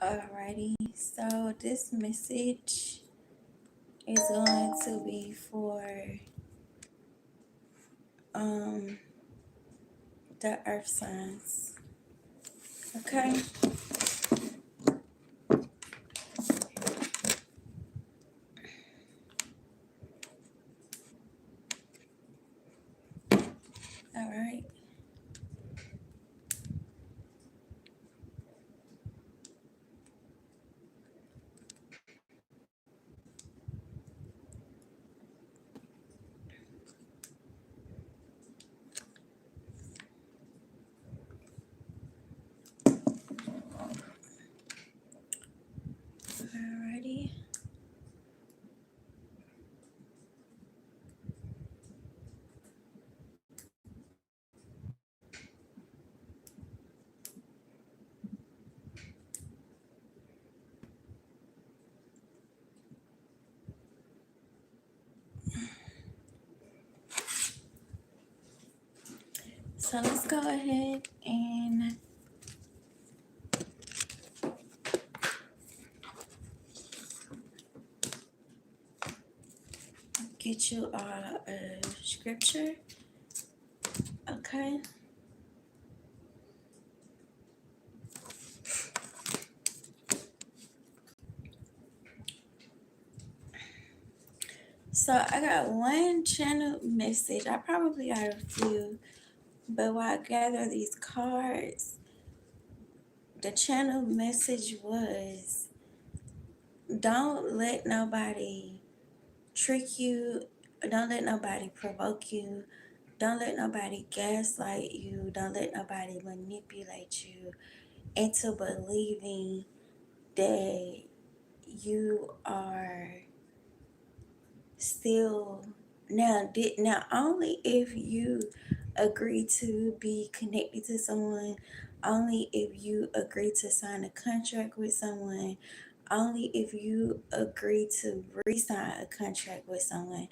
Alrighty, so this message is going to be for um the earth signs. Okay. All right. Alrighty. So let's go ahead and get you a scripture. Okay. So I got one channel message. I probably got a few, but while I gather these cards, the channel message was don't let nobody trick you, don't let nobody provoke you, don't let nobody gaslight you, don't let nobody manipulate you into believing that you are still now only if you agree to be connected to someone, only if you agree to sign a contract with someone, only if you agree to re-sign a contract with someone.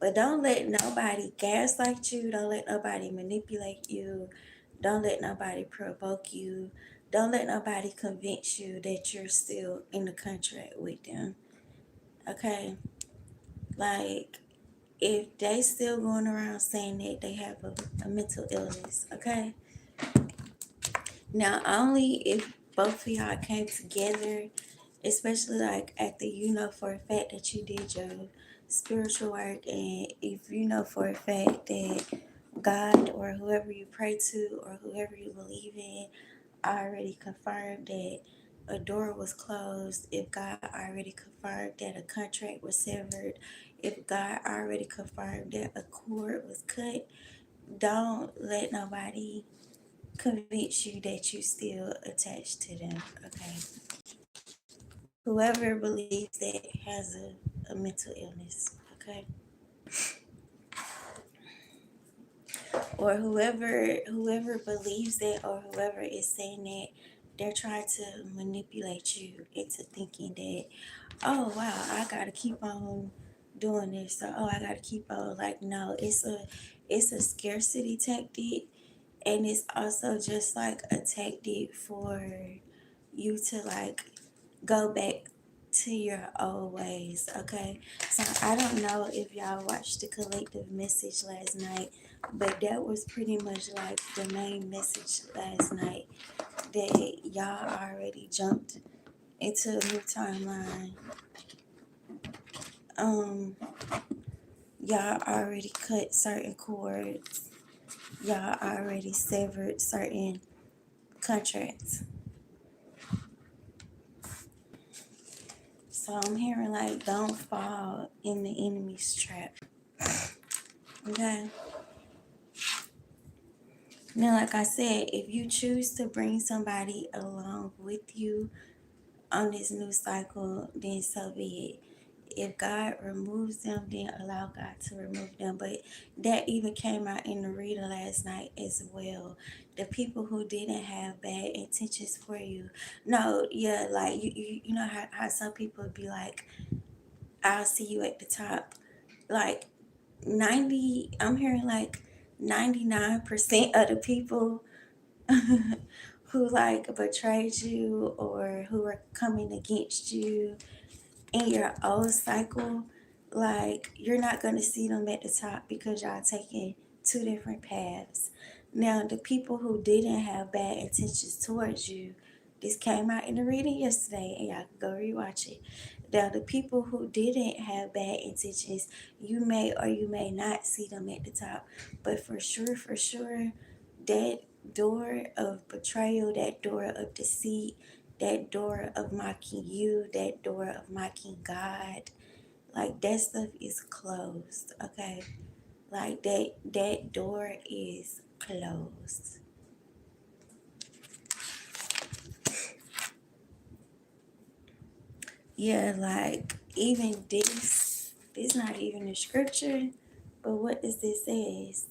But don't let nobody gaslight you, don't let nobody manipulate you, don't let nobody provoke you, don't let nobody convince you that you're still in the contract with them. Okay? Like, if they still going around saying that they have a mental illness, okay? Now, only if both of y'all came together, especially like after you know for a fact that you did your spiritual work, and if you know for a fact that God or whoever you pray to or whoever you believe in already confirmed that a door was closed, if God already confirmed that a contract was severed, if God already confirmed that a cord was cut, don't let nobody convince you that you still attached to them. Okay. Whoever believes that has a mental illness. Okay. Or whoever believes that or whoever is saying that, they're trying to manipulate you into thinking that, oh wow, I gotta keep on doing this, or oh, I gotta keep on, like, no, it's a scarcity tactic, and it's also just like a tactic for you to like go back to your old ways. Okay, so I don't know if y'all watched the collective message last night, but that was pretty much like the main message last night, that y'all already jumped into a new timeline. um y'all already cut certain cords, y'all already severed certain contracts. So I'm hearing like, don't fall in the enemy's trap. Okay. Now, like I said, if you choose to bring somebody along with you on this new cycle, then so be it. If God removes them, then allow God to remove them. But that even came out in the reader last night as well. The people who didn't have bad intentions for you. No, yeah, like you know how some people be like, I'll see you at the top. Like I'm hearing like 99% of the people who like betrayed you or who are coming against you in your old cycle, like you're not gonna see them at the top because y'all taking two different paths. Now the people who didn't have bad intentions towards you, this came out in the reading yesterday and y'all can go rewatch it. Now the people who didn't have bad intentions, you may or you may not see them at the top. But for sure, that door of betrayal, that door of deceit, that door of mocking you, that door of mocking God, like that stuff is closed, okay? Like that door is closed. Yeah, like even this not even a scripture, but what does this says?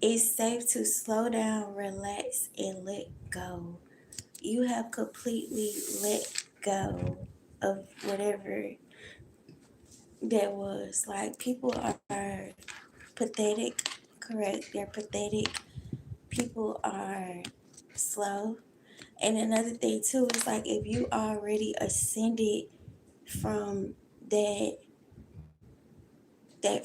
It's safe to slow down, relax, and let go. You have completely let go of whatever that was. Like people are pathetic, correct? They're pathetic. People are slow. And another thing too is like if you already ascended from that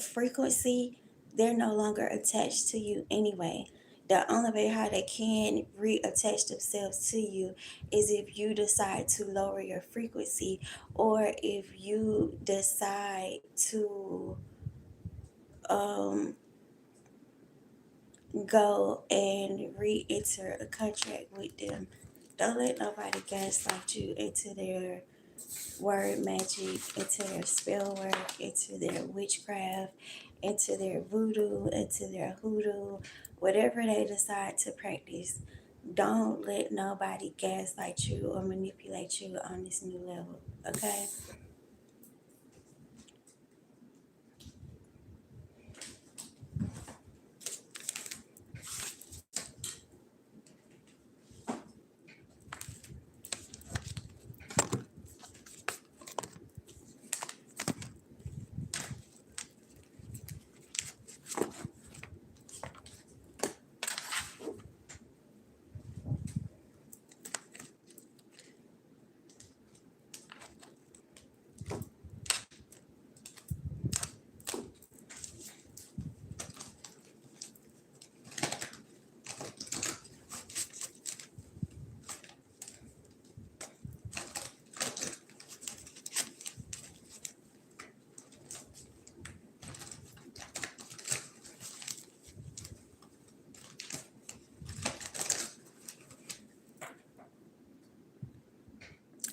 frequency, they're no longer attached to you anyway. The only way how they can reattach themselves to you is if you decide to lower your frequency or if you decide to um go and re-enter a contract with them. Don't let nobody gaslight you into their word magic, into their spell work, into their witchcraft, into their voodoo, into their hoodoo, whatever they decide to practice. Don't let nobody gaslight you or manipulate you on this new level, okay?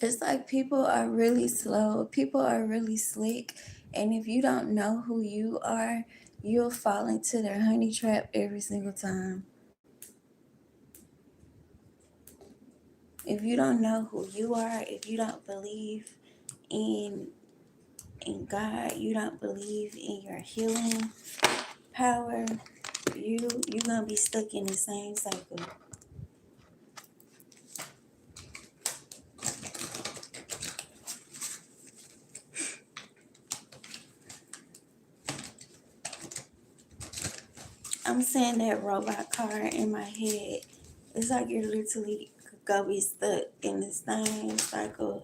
It's like people are really slow, people are really slick, and if you don't know who you are, you'll fall into their honey trap every single time. If you don't know who you are, if you don't believe in God, you don't believe in your healing power, you gonna be stuck in the same cycle. I'm saying that robot car in my head. It's like you're literally gonna be stuck in the same cycle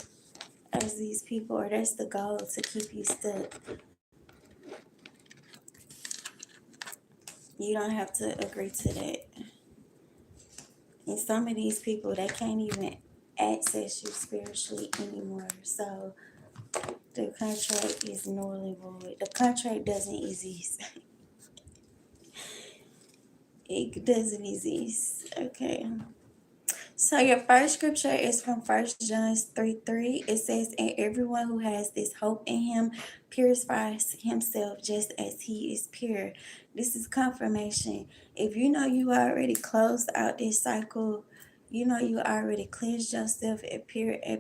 as these people, or that's the goal to keep you stuck. You don't have to agree to that. And some of these people, they can't even access you spiritually anymore. So the contract is null and void. The contract doesn't exist. It doesn't exist. Okay. So your first scripture is from First John 3:3. It says, "And everyone who has this hope in him purifies himself just as he is pure." This is confirmation. If you know you already closed out this cycle, you know you already cleansed yourself and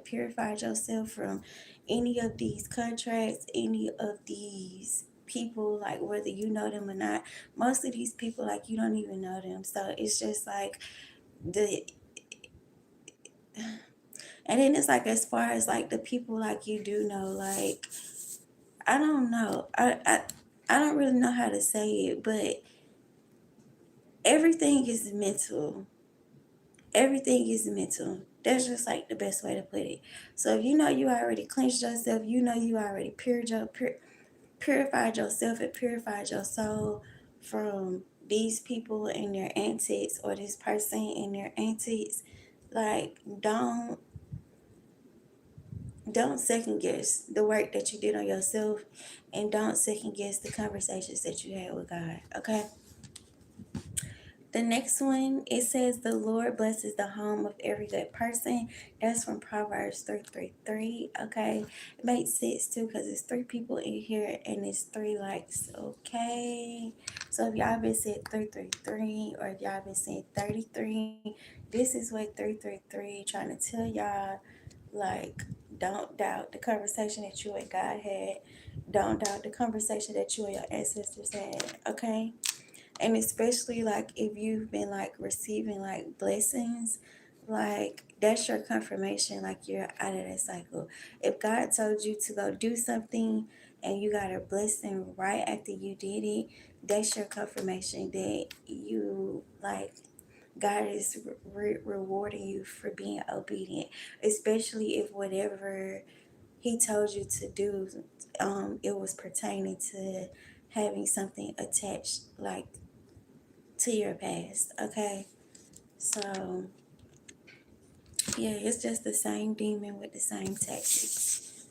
purified yourself from any of these contracts, any of these people, like whether you know them or not. Most of these people, like you don't even know them. So it's just like the and then it's like as far as like the people like you do know, like I don't know. I don't really know how to say it, but everything is mental. Everything is mental. That's just like the best way to put it. So if you know you already cleansed yourself, you know you already purified yourself and purified your soul from these people and their antics, or this person and their antics. Like, don't second guess the work that you did on yourself, and don't second guess the conversations that you had with God. Okay. The next one, it says, the Lord blesses the home of every good person. That's from Proverbs 3:3. Okay. It makes sense too, because it's three people in here and it's three likes. Okay. So if y'all been saying 333, or if y'all been saying 33, this is what 333 trying to tell y'all. Like, don't doubt the conversation that you and God had. Don't doubt the conversation that you and your ancestors had. Okay. And especially like if you've been like receiving like blessings, like that's your confirmation, like you're out of that cycle. If God told you to go do something and you got a blessing right after you did it, that's your confirmation that you like God is rewarding you for being obedient, especially if whatever He told you to do, it was pertaining to having something attached, like to your past. Okay. So yeah, it's just the same demon with the same tactics.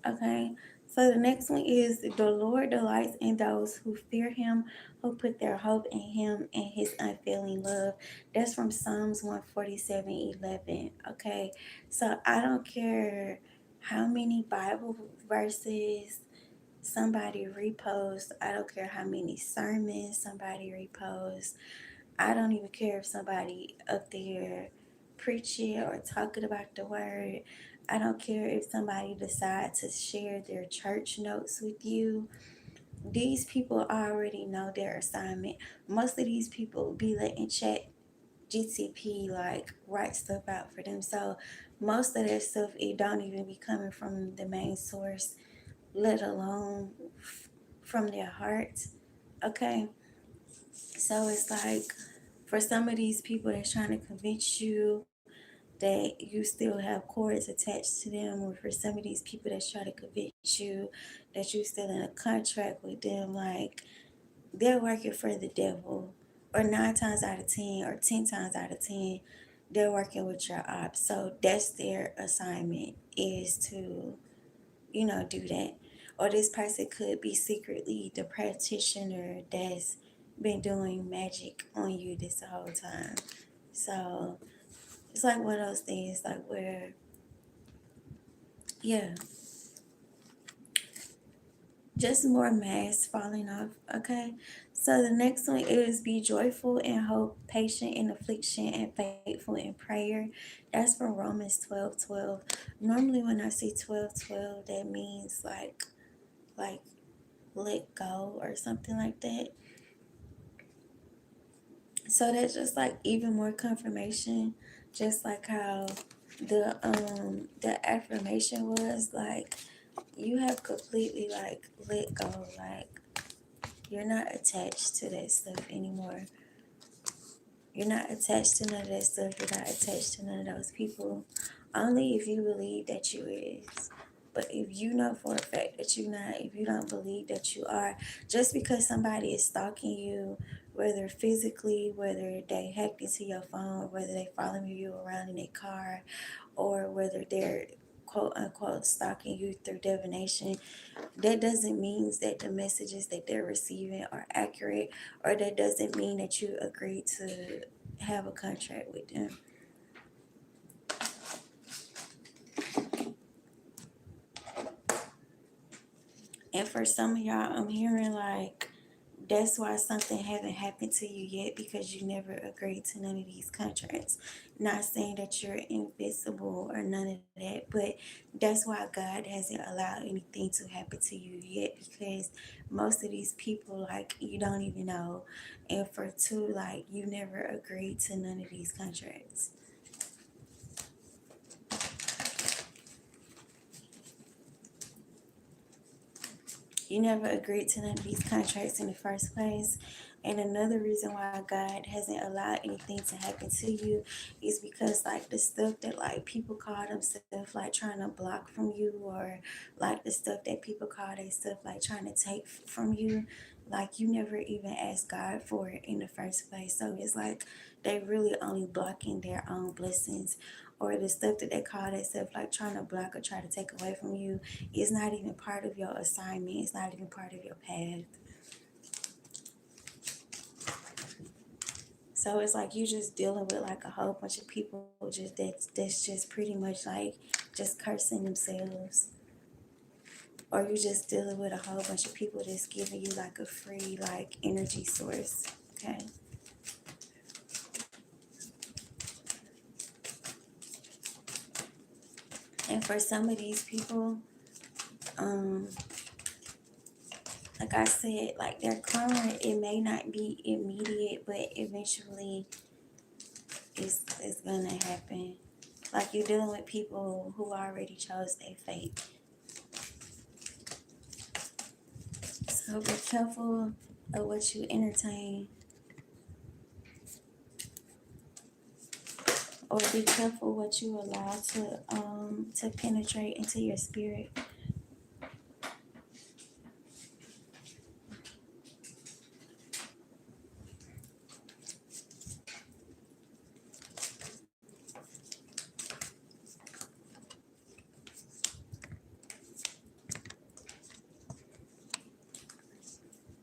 Okay. So the next one is, the Lord delights in those who fear him, who put their hope in him and his unfailing love. That's from Psalms 147:11. Okay. So I don't care how many Bible verses somebody reposts. I don't care how many sermons somebody reposts. I don't even care if somebody up there preaching or talking about the word. I don't care if somebody decides to share their church notes with you. These people already know their assignment. Most of these people be letting chat GTP like write stuff out for them. So most of that stuff, it don't even be coming from the main source, let alone from their heart. Okay. So it's like, for some of these people that's trying to convince you that you still have cords attached to them, or for some of these people that's trying to convince you that you're still in a contract with them, like, they're working for the devil. Or 9 times out of 10, or 10 times out of 10, they're working with your ops. So that's their assignment, is to, do that. Or this person could be secretly the practitioner that's been doing magic on you this whole time. So it's like one of those things, like, where, yeah, just more masks falling off. Okay. So the next one is, be joyful in hope, patient in affliction, and faithful in prayer. That's from Romans 12:12. Normally when I see 12:12, that means like let go or something like that. So that's just like even more confirmation, just like how the affirmation was, like, you have completely like let go, like you're not attached to that stuff anymore. You're not attached to none of that stuff. You're not attached to none of those people. Only if you believe that you is. But if you know for a fact that you're not, if you don't believe that you are, just because somebody is stalking you, whether physically, whether they hacked into your phone, whether they following you around in a car, or whether they're quote unquote stalking you through divination, that doesn't mean that the messages that they're receiving are accurate, or that doesn't mean that you agree to have a contract with them. And for some of y'all, I'm hearing like that's why something haven't happened to you yet, because you never agreed to none of these contracts. Not saying that you're invisible or none of that, but that's why God hasn't allowed anything to happen to you yet, because most of these people, like, you don't even know. And for two, like, you never agreed to none of these contracts. You never agreed to none of these contracts in the first place. And another reason why God hasn't allowed anything to happen to you is because like the stuff that like people call themselves like trying to block from you, or like the stuff that people call themselves like trying to take from you, like you never even asked God for it in the first place. So it's like they really only blocking their own blessings. Or the stuff that they call themselves like trying to block or try to take away from you is not even part of your assignment. It's not even part of your path. So it's like you just dealing with like a whole bunch of people just that's just pretty much like just cursing themselves. Or you just dealing with a whole bunch of people that's giving you like a free like energy source. Okay. And for some of these people, um, like I said, like their karma, it may not be immediate, but eventually it's gonna happen. Like you're dealing with people who already chose their fate. So be careful of what you entertain, or be careful what you allow to penetrate into your spirit.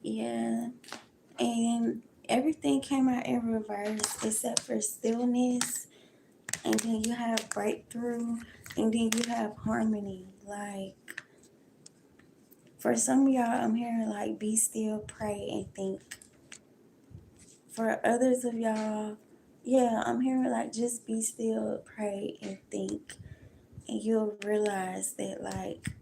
Yeah, and everything came out in reverse except for stillness, and then you have breakthrough, and then you have harmony. Like for some of y'all, I'm hearing like be still, pray, and think. For others of y'all, yeah, I'm hearing like just be still, pray, and think, and you'll realize that like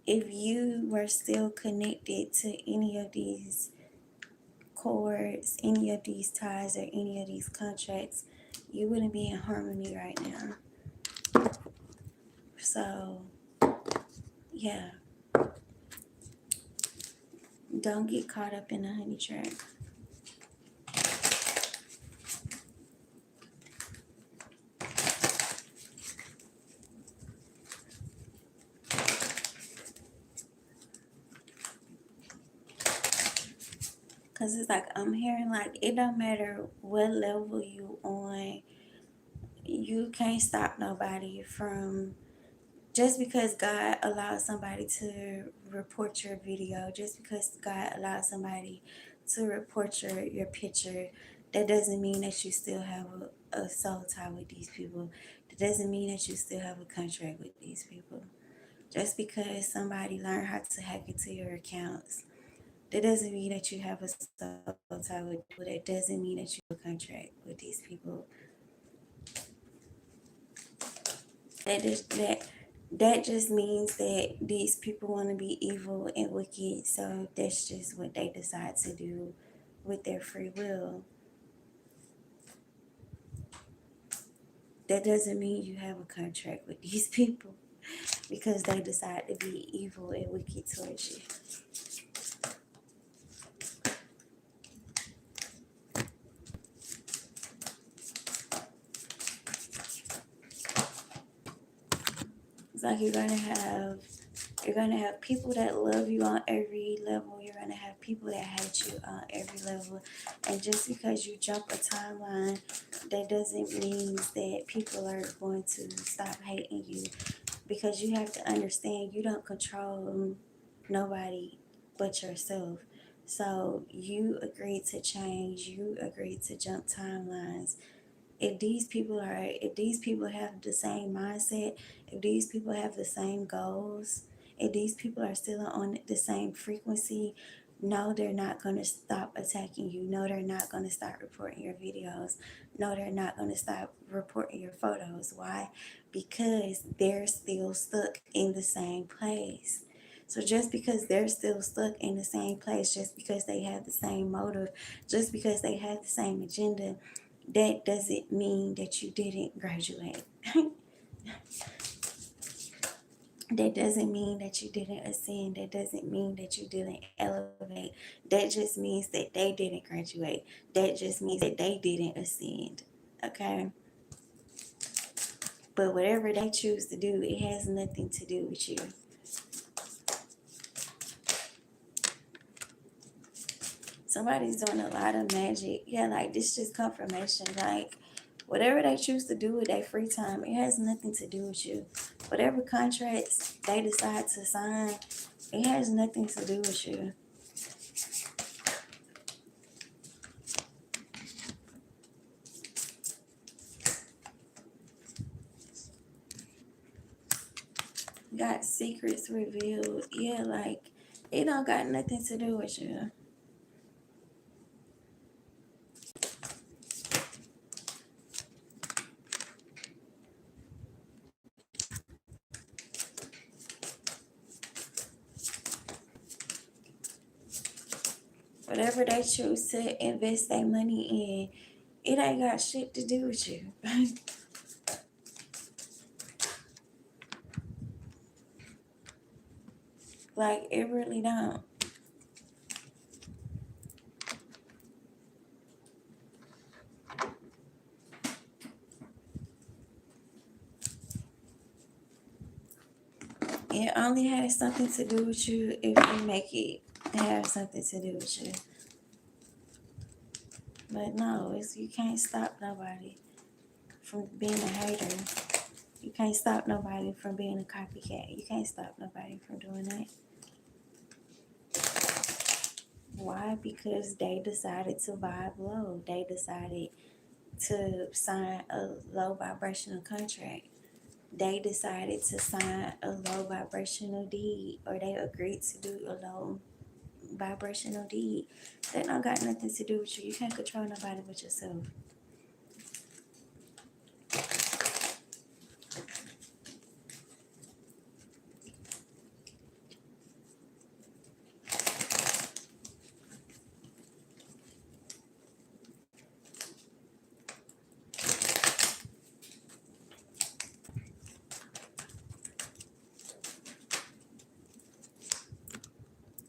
if you were still connected to any of these cords, any of these ties, or any of these contracts, you wouldn't be in harmony right now. So, yeah, don't get caught up in the honey trap. Cause it's like I'm hearing like it don't matter what level you on, you can't stop nobody from, just because God allows somebody to report your video, just because God allows somebody to report your picture, that doesn't mean that you still have a soul tie with these people. That doesn't mean that you still have a contract with these people. Just because somebody learned how to hack into your accounts, that doesn't mean that you have a soul tie with people. That doesn't mean that you have a contract with these people. That just means that these people want to be evil and wicked, so that's just what they decide to do with their free will. That doesn't mean you have a contract with these people because they decide to be evil and wicked towards you. It's like you're gonna have people that love you on every level. You're gonna have people that hate you on every level. And just because you jump a timeline, that doesn't mean that people are going to stop hating you. Because you have to understand you don't control nobody but yourself. So you agreed to change, you agreed to jump timelines. If these people have the same mindset, if these people have the same goals, if these people are still on the same frequency, no, they're not going to stop attacking you. No, they're not going to stop reporting your videos. No, they're not going to stop reporting your photos. Why? Because they're still stuck in the same place. So just because they're still stuck in the same place, just because they have the same motive, just because they have the same agenda, that doesn't mean that you didn't graduate. That doesn't mean that you didn't ascend. That doesn't mean that you didn't elevate. That just means that they didn't graduate. That just means that they didn't ascend. Okay? But whatever they choose to do, it has nothing to do with you. Somebody's doing a lot of magic. Yeah, like this just confirmation. Like whatever they choose to do with their free time, it has nothing to do with you. Whatever contracts they decide to sign, it has nothing to do with you. Got secrets revealed. Yeah, like it don't got nothing to do with you. Whatever they choose to invest their money in, it ain't got shit to do with you. Like it really don't. It only has something to do with you if you make it have something to do with you. But no, you can't stop nobody from being a hater. You can't stop nobody from being a copycat. You can't stop nobody from doing that. Why? Because they decided to vibe low. They decided to sign a low vibrational contract. They decided to sign a low vibrational deed, or they agreed to do a low vibrational deed. That don't got nothing to do with you. You can't control nobody but yourself.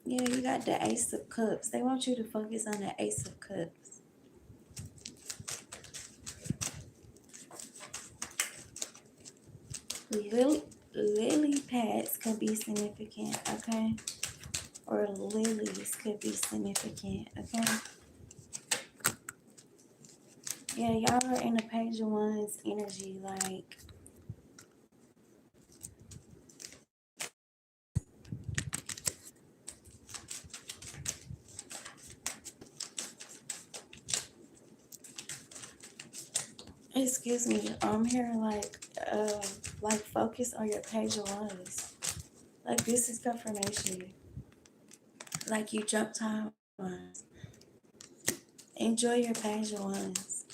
Yeah, you got the Ace of Cups. They want you to focus on the Ace of Cups. Lily pads could be significant, okay? Or lilies could be significant, okay? Yeah, y'all are in the Page of Wands energy, like excuse me, I'm here like focus on your Page of Wands. Like this is confirmation. Like you jump timelines. Enjoy your Page of Wands.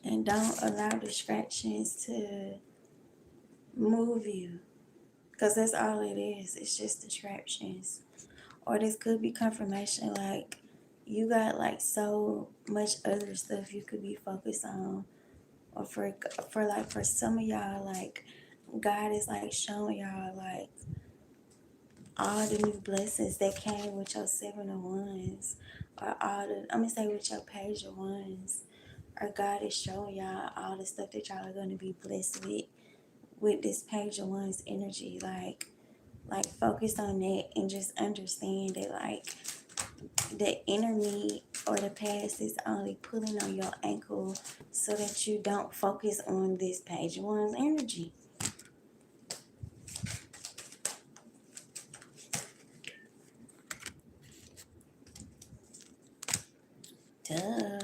And don't allow distractions to move you. Because that's all it is. It's just distractions. Or this could be confirmation like you got like so much other stuff you could be focused on. Or for some of y'all, like God is like showing y'all like all the new blessings that came with your 7 of Wands, or all the I'm gonna say with your Page of Wands, or God is showing y'all all the stuff that y'all are gonna be blessed with this Page of Wands energy. Like focus on that and just understand that like the enemy or the past is only pulling on your ankle so that you don't focus on this Page of Wands energy. Duh.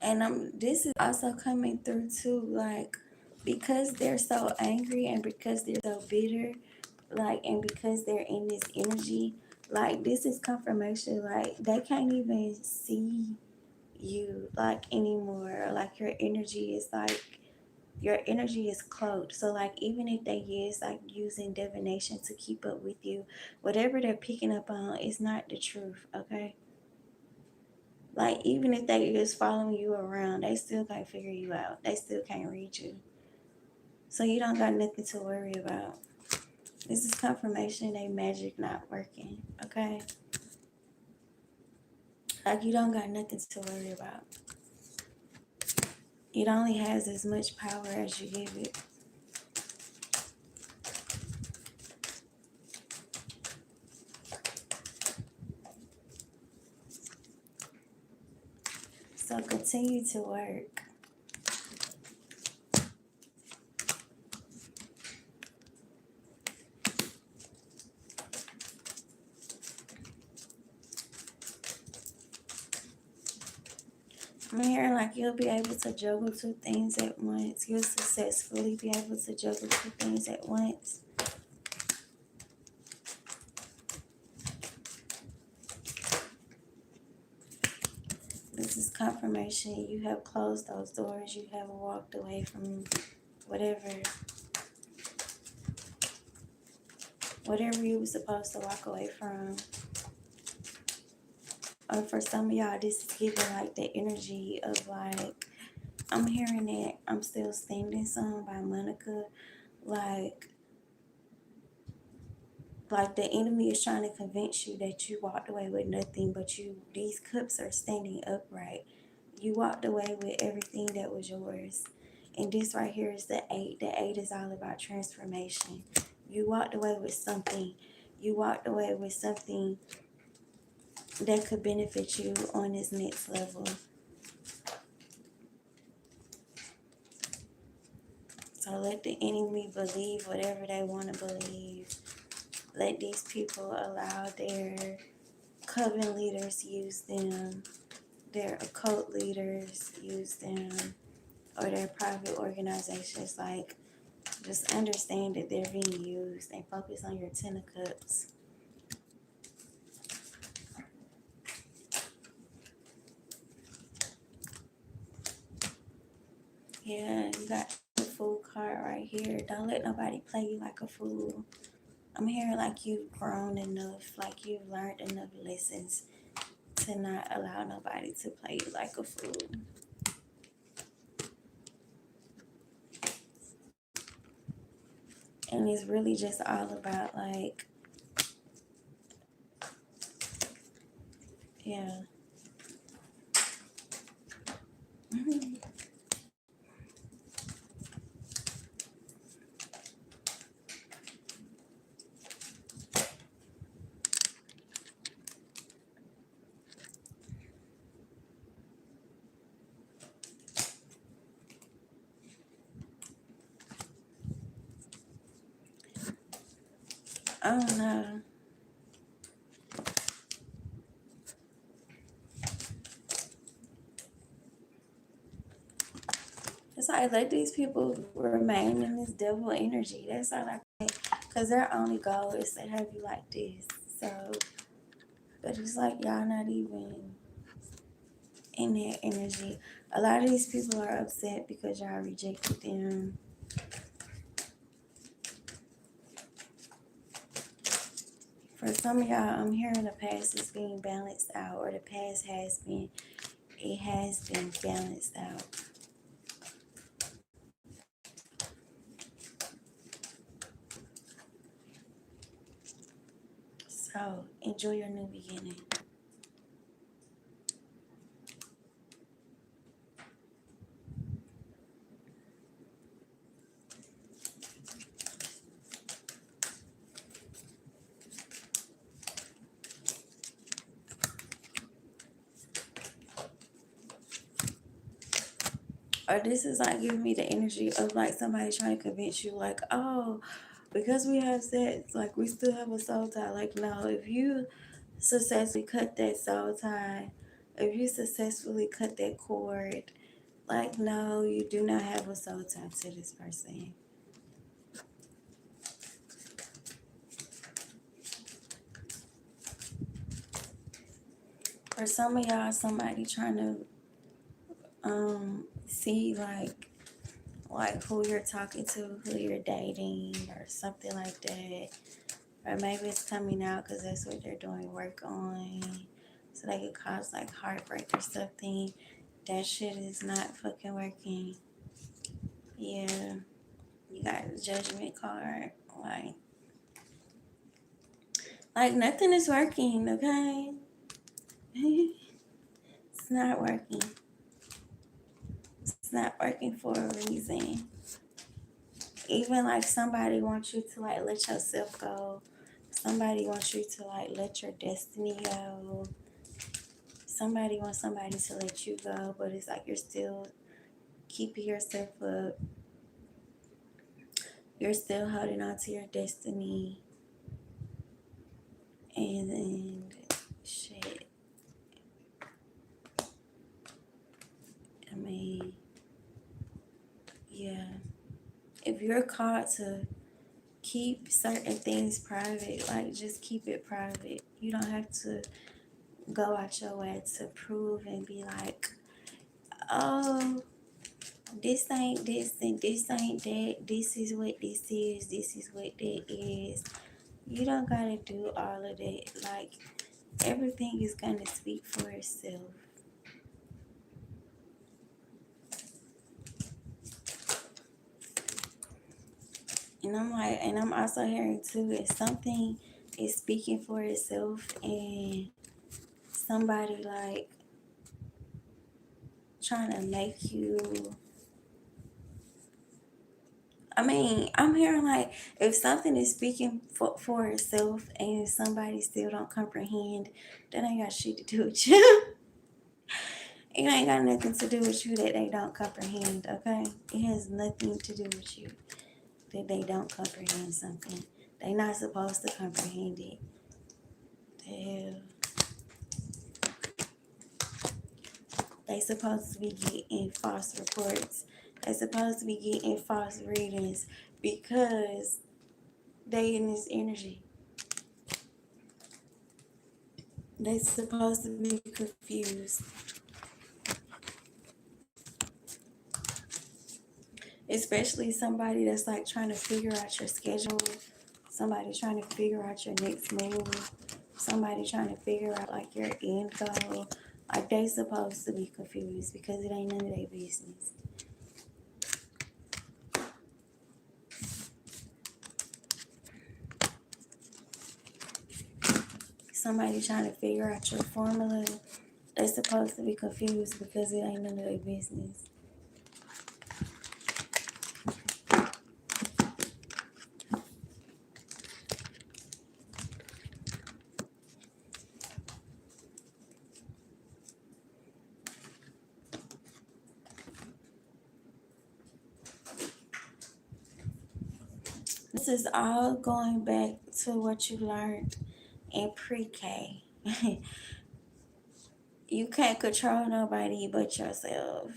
And this is also coming through too, like because they're so angry and because they're so bitter, like and because they're in this energy, like this is confirmation, like they can't even see you like anymore. Like your energy is cloaked. So like even if they is like using divination to keep up with you, whatever they're picking up on is not the truth, okay? Like even if they is following you around, they still can't figure you out. They still can't read you. So you don't got nothing to worry about. This is confirmation they magic not working, okay? Like you don't got nothing to worry about. It only has as much power as you give it. So continue to work. I'm hearing like you'll be able to juggle two things at once. You'll successfully be able to juggle two things at once. This is confirmation. You have closed those doors. You have walked away from whatever you were supposed to walk away from. Or for some of y'all, this is giving like the energy of like, I'm hearing that I'm Still Standing song by Monica. Like the enemy is trying to convince you that you walked away with nothing, but these cups are standing upright. You walked away with everything that was yours. And this right here is the 8. The 8 is all about transformation. You walked away with something. You walked away with something that could benefit you on this next level. So let the enemy believe whatever they want to believe. Let these people allow their coven leaders use them, their occult leaders use them, or their private organizations. Like, just understand that they're being used and focus on your 10 of cups. Yeah, you got the Fool card right here. Don't let nobody play you like a fool. I'm hearing like you've grown enough, like you've learned enough lessons to not allow nobody to play you like a fool. And it's really just all about like, yeah. I don't know. It's like let these people remain in this devil energy. That's all I think. Because their only goal is to have you like this. So, but it's like y'all not even in that energy. A lot of these people are upset because y'all rejected them. For some of y'all, I'm hearing the past is being balanced out, or the past has been balanced out. So enjoy your new beginning. Or this is like giving me the energy of like somebody trying to convince you, like, oh, because we have sex, like we still have a soul tie. Like, no, if you successfully cut that soul tie, if you successfully cut that cord, like, no, you do not have a soul tie to this person. For some of y'all, somebody trying to See like who you're talking to, who you're dating, or something like that. Or maybe it's coming out because that's what they're doing work on. So they could cause like heartbreak or something. That shit is not fucking working. Yeah, you got a judgment card. Like nothing is working, okay? It's not working. It's not working for a reason. Even like somebody wants you to like let yourself go. Somebody wants you to like let your destiny go. Somebody wants somebody to let you go, but it's like you're still keeping yourself up. You're still holding on to your destiny. And shit. I mean, yeah. If you're called to keep certain things private, like just keep it private. You don't have to go out your way to prove and be like, oh, this ain't this and this ain't that. This is what this is. This is what that is. You don't gotta do all of that. Like, everything is gonna speak for itself. And I'm also hearing too, if something is speaking for itself and somebody like trying to make you, I mean, I'm hearing like if something is speaking for itself and somebody still don't comprehend, that ain't got shit to do with you. It ain't got nothing to do with you that they don't comprehend, okay? It has nothing to do with you that they don't comprehend something. They not supposed to comprehend it. The hell? They supposed to be getting false reports. They supposed to be getting false readings because they in this energy. They supposed to be confused. Especially somebody that's like trying to figure out your schedule. Somebody trying to figure out your next move. Somebody trying to figure out like your end goal. Like they supposed to be confused because it ain't none of their business. Somebody trying to figure out your formula. They supposed to be confused because it ain't none of their business. This is all going back to what you learned in pre-K. You can't control nobody but yourself.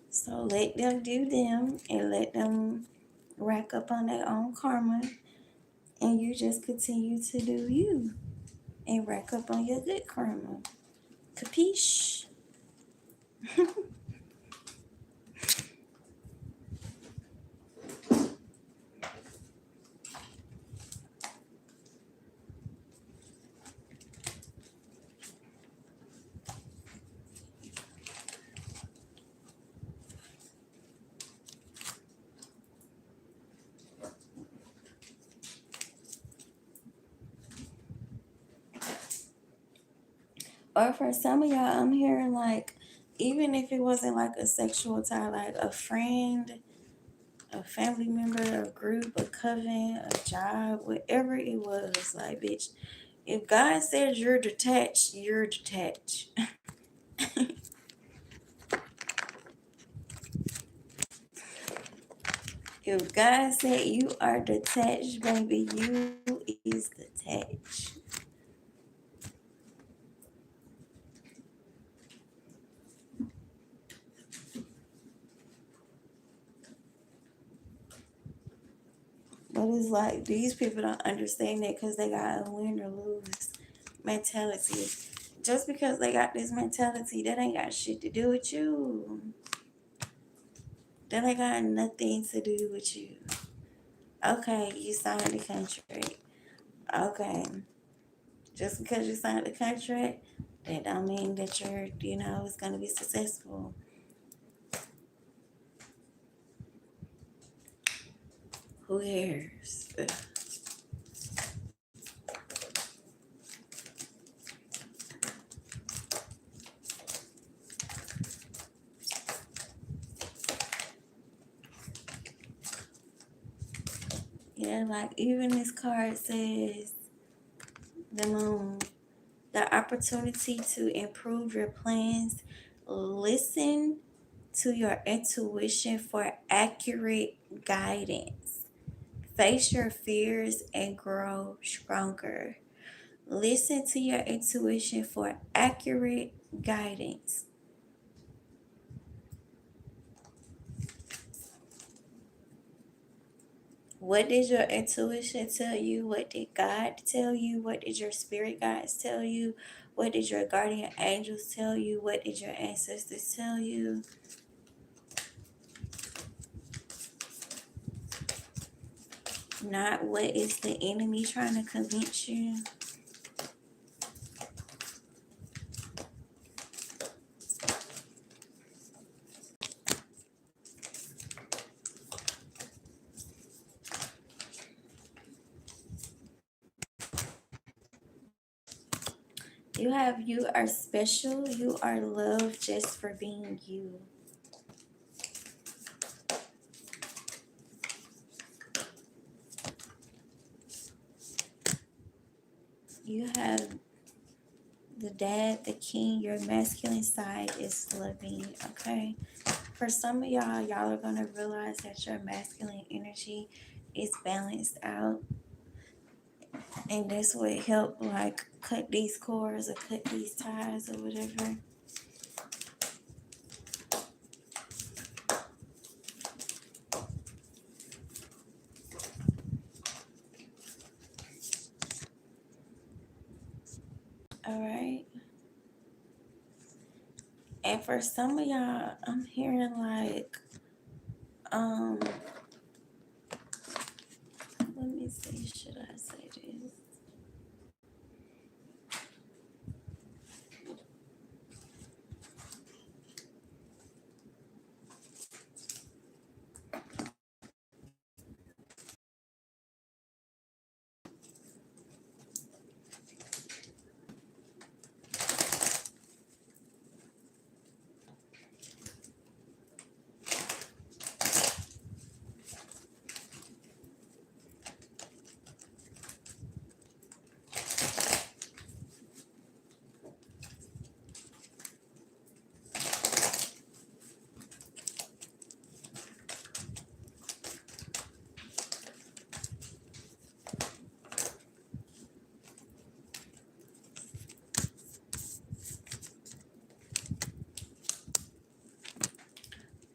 So let them do them and let them rack up on their own karma. And you just continue to do you and rack up on your good karma. Capiche? Or for some of y'all, I'm hearing like, even if it wasn't like a sexual tie, like a friend, a family member, a group, a coven, a job, whatever it was, like, bitch, if God said you're detached, you're detached. If God said you are detached, baby, you is detached. But it's like these people don't understand that because they got a win or lose mentality. Just because they got this mentality, that ain't got shit to do with you. That ain't got nothing to do with you. Okay, you signed the contract. Okay. Just because you signed the contract, that don't mean that it's gonna be successful. Who cares? Yeah, like even this card says the moon. The opportunity to improve your plans. Listen to your intuition for accurate guidance. Face your fears and grow stronger. Listen to your intuition for accurate guidance. What did your intuition tell you? What did God tell you? What did your spirit guides tell you? What did your guardian angels tell you? What did your ancestors tell you? Not what is the enemy trying to convince you. You are special. You are loved just for being you. You have the dad, the king, your masculine side is loving, okay? For some of y'all are gonna realize that your masculine energy is balanced out. And this would help like cut these cords or cut these ties or whatever. Alright. And for some of y'all, I'm hearing like, let me see, should I say this?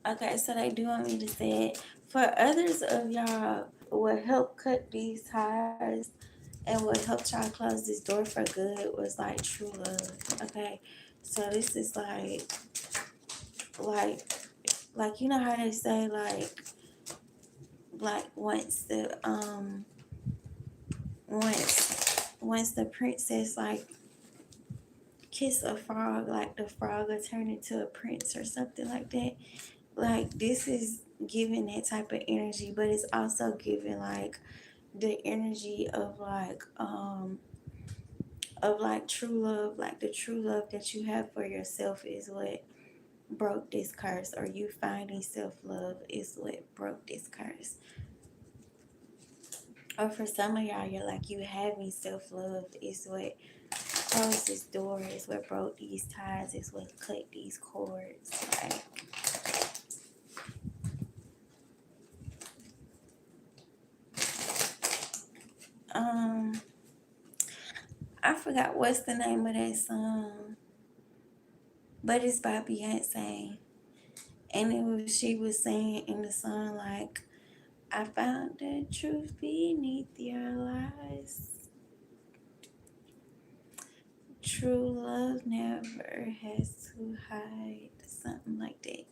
Okay, so they do want me to say it. For others of y'all, what helped cut these ties and what helped y'all close this door for good was like true love. Okay, so this is like, you know how they say like once the princess like kiss a frog, like the frog will turn into a prince or something like that. Like this is giving that type of energy, but it's also giving like the energy of like true love, like the true love that you have for yourself is what broke this curse, or you finding self-love is what broke this curse. Or for some of y'all, you're like you having self-love is what closed this door, is what broke these ties, is what cut these cords. Like I forgot what's the name of that song, but it's by Beyonce. And she was saying in the song like I found the truth beneath your lies. True love never has to hide. Something like that.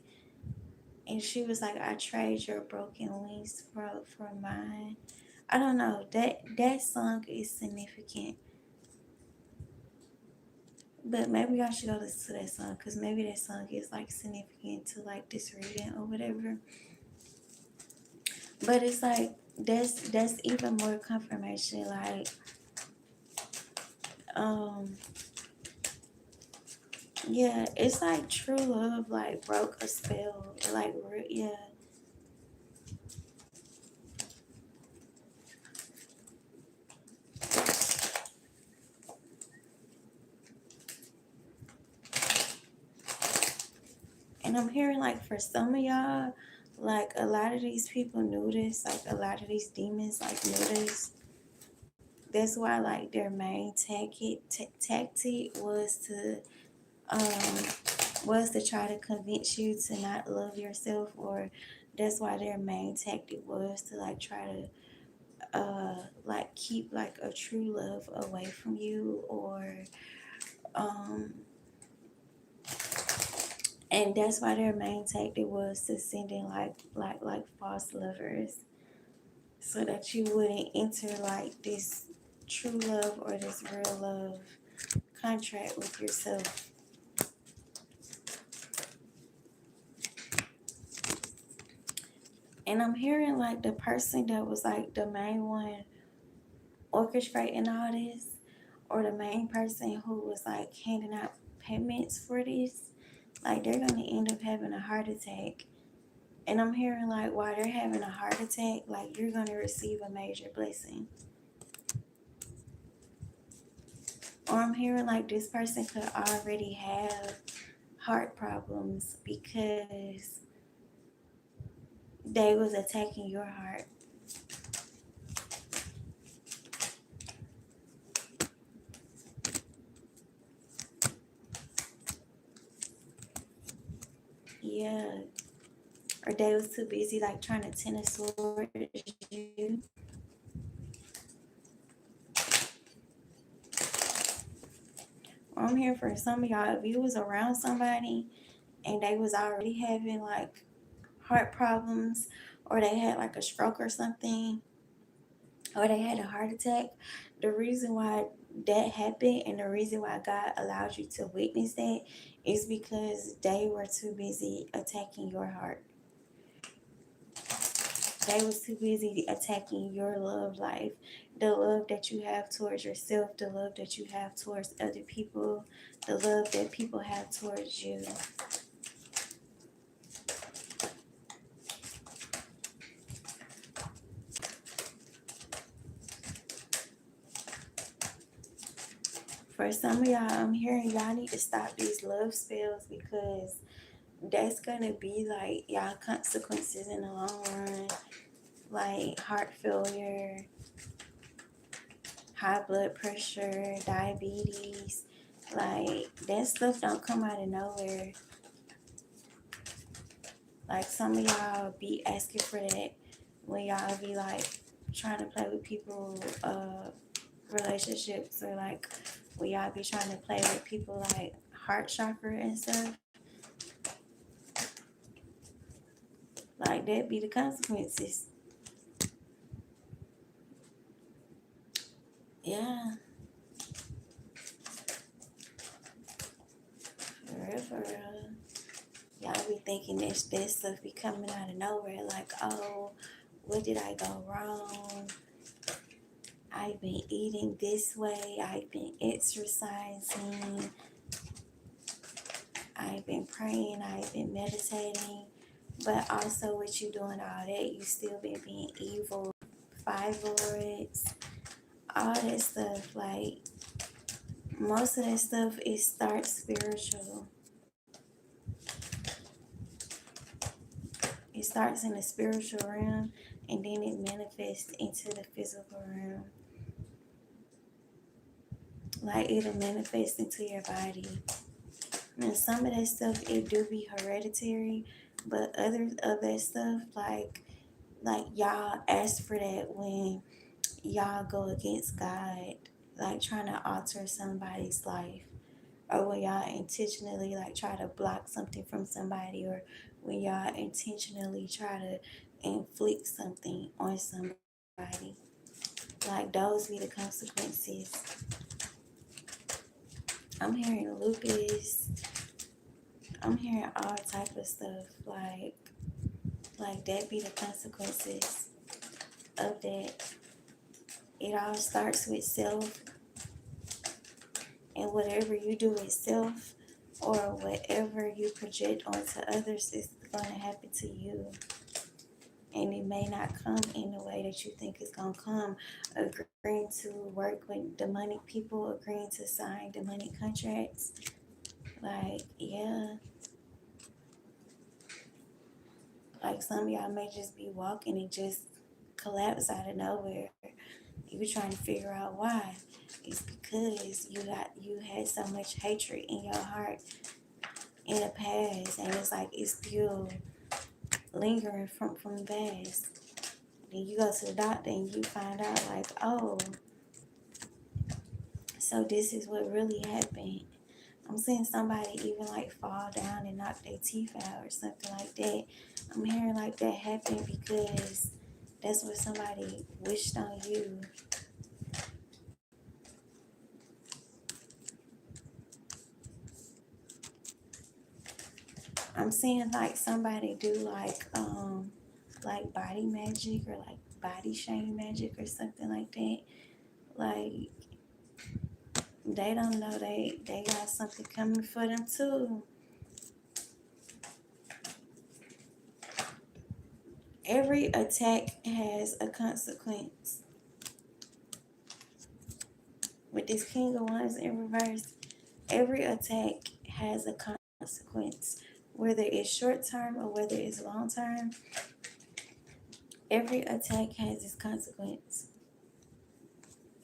And she was like, I trade your broken wings for mine. I don't know. That song is significant. But maybe I should go listen to that song because maybe that song is like significant to like this reading or whatever. But it's like that's even more confirmation. Like um yeah, it's like true love like broke a spell. Like yeah. And I'm hearing like for some of y'all, like a lot of these people knew this. Like a lot of these demons like knew this. That's why like their main tactic um was to try to convince you to not love yourself, or that's why their main tactic was to like try to like keep like a true love away from you, or um and that's why their main tactic was to send in like false lovers so that you wouldn't enter like this true love or this real love contract with yourself. And I'm hearing like the person that was like the main one orchestrating all this, or the main person who was like handing out payments for this, like they're gonna end up having a heart attack. And I'm hearing like while they're having a heart attack, like you're gonna receive a major blessing. Or I'm hearing like this person could already have heart problems because they was attacking your heart. Yeah. Or they was too busy like trying to tennis sword you. Or I'm here for some of y'all, if you was around somebody and they was already having like heart problems, or they had like a stroke or something, or they had a heart attack, the reason why that happened and the reason why God allowed you to witness that is because they were too busy attacking your heart. They was too busy attacking your love life, the love that you have towards yourself, the love that you have towards other people, the love that people have towards you. For some of y'all, I'm hearing y'all need to stop these love spells because that's gonna be like y'all consequences in the long run, like heart failure, high blood pressure, diabetes. Like that stuff don't come out of nowhere. Like some of y'all be asking for that when y'all be like trying to play with people relationships, or like when y'all be trying to play with people like heart chakra and stuff. Like that be the consequences. Yeah, for real, for real. Y'all be thinking that stuff be coming out of nowhere. Like, oh, what did I go wrong? I've been eating this way. I've been exercising. I've been praying. I've been meditating. But also, with you doing all that, you still been being evil. Fibroids, all that stuff. Like, most of that stuff, it starts spiritual. It starts in the spiritual realm and then it manifests into the physical realm. Like it'll manifest into your body. And some of that stuff it do be hereditary, but other of that stuff like like y'all ask for that when y'all go against God, like trying to alter somebody's life, or when y'all intentionally like try to block something from somebody, or when y'all intentionally try to inflict something on somebody. Like those be the consequences. I'm hearing lupus. I'm hearing all type of stuff. Like that be the consequences of that. It all starts with self, and whatever you do with self, or whatever you project onto others, is going to happen to you. And it may not come in the way that you think it's going to come. Agreeing to work with demonic people, agreeing to sign demonic contracts. Like, yeah. Like some of y'all may just be walking and just collapse out of nowhere. You trying to figure out why. It's because you had so much hatred in your heart in the past, and it's like it's still lingering from the past. Then you go to the doctor and you find out like, oh, so this is what really happened. I'm seeing somebody even like fall down and knock their teeth out or something like that. I'm hearing like that happened because that's what somebody wished on you. I'm seeing like somebody do like body magic or like body shame magic or something like that. Like they don't know they got something coming for them too. Every attack has a consequence. With this King of Wands in reverse, every attack has a consequence. Whether it's short term or whether it's long term, every attack has its consequence.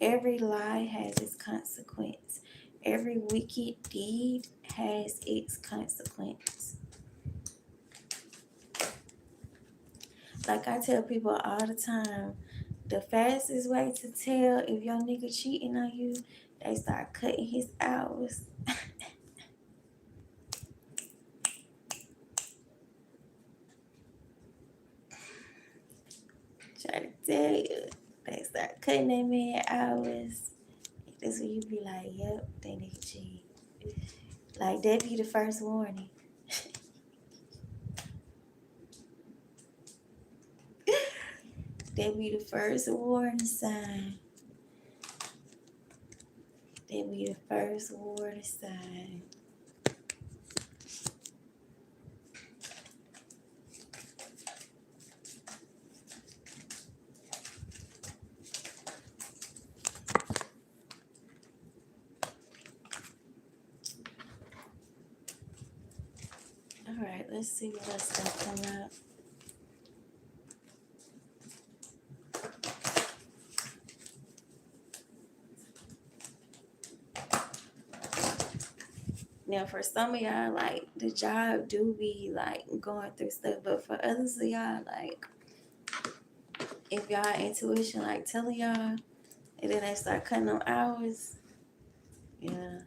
Every lie has its consequence. Every wicked deed has its consequence. Like I tell people all the time, the fastest way to tell if your nigga cheating on you, they start cutting his hours. Try to tell you. They start cutting that man hours. That's when you be like, yep, that nigga cheat. Like that be the first warning. That be the first warning sign. That be the first warning sign. Alright, let's see what else gonna come up. Now, for some of y'all, like the job do be like going through stuff, but for others of y'all, like if y'all intuition like telling y'all, and then they start cutting them hours, yeah.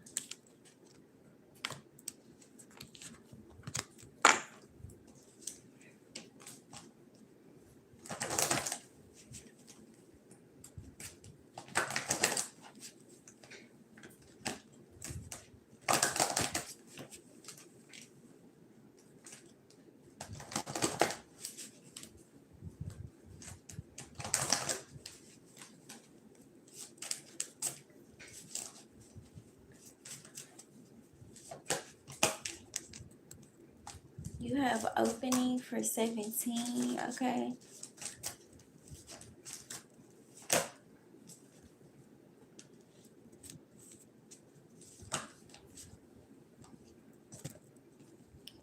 You have opening for 17, okay?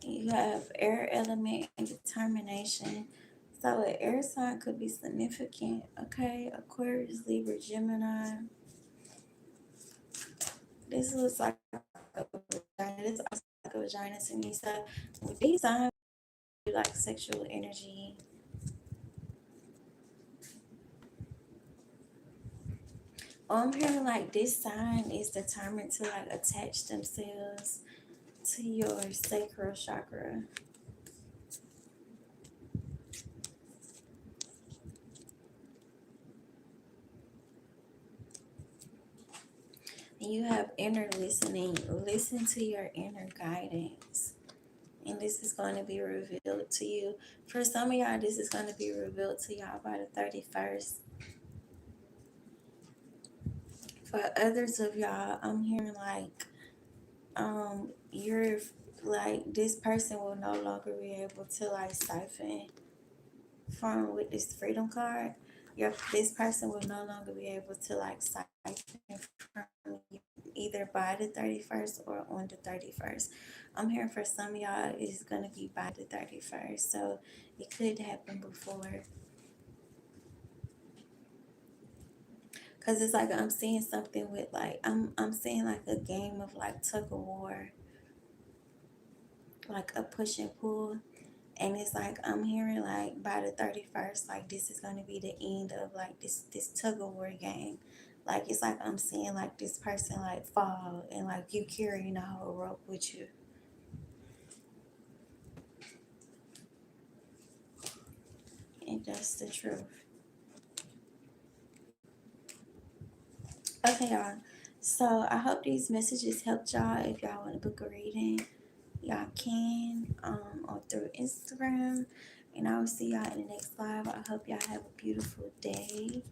You have air element and determination. So an air sign could be significant, okay? Aquarius, Libra, Gemini. This looks like a vagina. This looks like a vagina to me. So with these signs, like sexual energy, I'm hearing like this sign is determined to like attach themselves to your sacral chakra. And you have inner listening. Listen to your inner guidance. And this is going to be revealed to you. For some of y'all, this is going to be revealed to y'all by the 31st. For others of y'all, I'm hearing like you're like this person will no longer be able to like siphon from with this freedom card. This person will no longer be able to like siphon from you either by the 31st or on the 31st. I'm hearing for some of y'all it's gonna be by the 31st. So it could happen before. Cause it's like I'm seeing something with like I'm seeing like a game of like tug of war, like a push and pull. And it's like I'm hearing like by the 31st, like this is gonna be the end of like this tug of war game. Like it's like I'm seeing like this person like fall and like you carrying the whole rope with you. And that's the truth. Okay, y'all. So I hope these messages helped y'all. If y'all want to book a reading, y'all can or through Instagram. And I will see y'all in the next live. I hope y'all have a beautiful day.